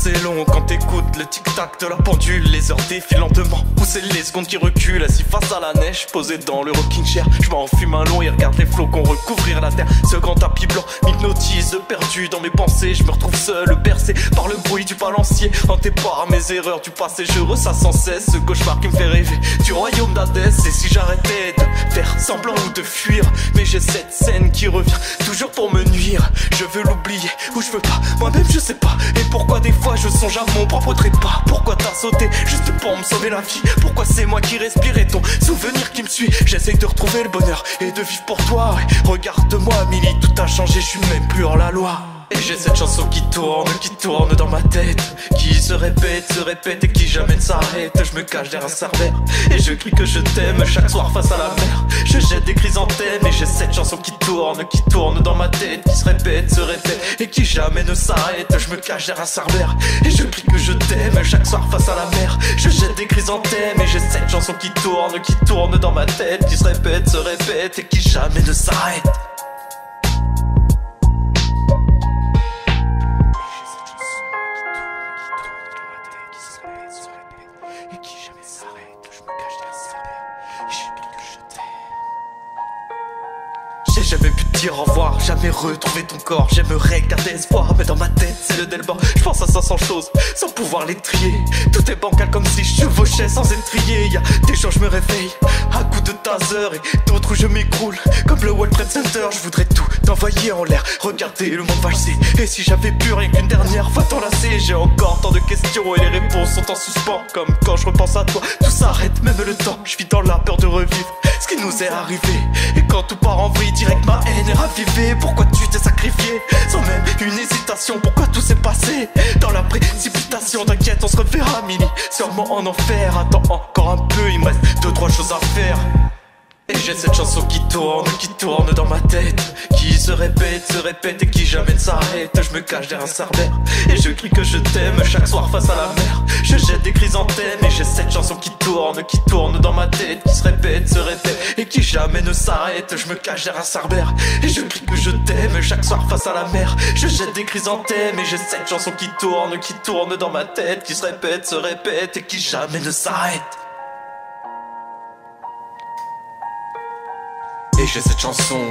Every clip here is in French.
c'est long quand t'écoutes le tic-tac de la pendule. Les heures défilent lentement, ou c'est les secondes qui reculent. Assis face à la neige, posé dans le rocking chair, je m'en fume un long et regarde les flocons recouvrir la terre. Ce grand tapis blanc m'hypnotise, perdu dans mes pensées. Je me retrouve seul, bercé par le bruit du balancier, hanté par mes erreurs du passé. Je ressasse sans cesse ce cauchemar qui me fait rêver du royaume d'Hadès. Et si j'arrêtais de faire semblant ou de fuir, mais j'ai cette scène qui revient toujours pour me nuire. Je veux l'oublier ou je veux pas, moi-même je sais pas. Et pourquoi des fois je songe à mon propre trépas? Pourquoi t'as sauté juste pour me sauver la vie? Pourquoi c'est moi qui respire et ton souvenir qui me suit? J'essaye de retrouver le bonheur et de vivre pour toi. Et regarde-moi Milly, tout a changé, je suis même plus hors la loi. Et j'ai cette chanson qui tourne dans ma tête, qui se répète et qui jamais ne s'arrête. Je me cache derrière un serveur et je crie que je t'aime chaque soir face à la mer. Je jette des chrysanthèmes et j'ai cette chanson qui tourne dans ma tête, qui se répète et qui jamais ne s'arrête. Je me cache derrière un serveur et je crie que je t'aime chaque soir face à la mer. Je jette des chrysanthèmes et j'ai cette chanson qui tourne dans ma tête, qui se répète et qui jamais ne s'arrête. Et qui jamais s'arrête, je me cache derrière un serveur et je crie que je t'aime. J'ai jamais pu te dire au revoir, jamais retrouver ton corps. J'aimerais garder espoir, mais dans ma tête c'est le Delbord. Je pense à 500 choses sans pouvoir les trier. Tout est bancal comme si je chevauchais sans être trié. Y'a des jours je me réveille à coups de taser et d'autres où je m'écroule comme le World Trade Center. Je voudrais tout t'envoyer en l'air, regarder le monde valser. Et si j'avais pu rien qu'une dernière fois t'enlacer? J'ai encore tant de questions et les réponses sont en suspens. Comme quand je repense à toi, tout s'arrête, même le temps. Je vis dans la peur de revivre ce qui nous est arrivé. Et quand tout part en vrille, direct ma haine est ravivée. Pourquoi tu t'es sacrifié sans même une hésitation? Pourquoi tout s'est passé dans la précipitation? T'inquiète, on se reverra Milly, sûrement en enfer. Attends encore un peu, il me reste 2-3 choses à faire. Et j'ai cette chanson qui tourne dans ma tête, qui se répète et qui jamais ne s'arrête. Je me cache derrière un serveur et je crie que je t'aime chaque soir face à la mer. Je jette des chrysanthèmes et j'ai cette chanson qui tourne dans ma tête, qui se répète et qui jamais ne s'arrête. Je me cache derrière un serveur et je crie que je t'aime chaque soir face à la mer. Je jette des chrysanthèmes et j'ai cette chanson qui tourne dans ma tête, qui se répète et qui jamais ne s'arrête. Et j'ai cette chanson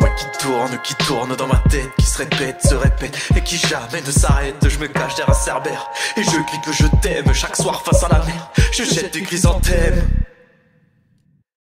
qui tourne dans ma tête, qui se répète et qui jamais ne s'arrête. Je me cache derrière un cerbère et je crie que je t'aime chaque soir face à la mer. Je jette des chrysanthèmes.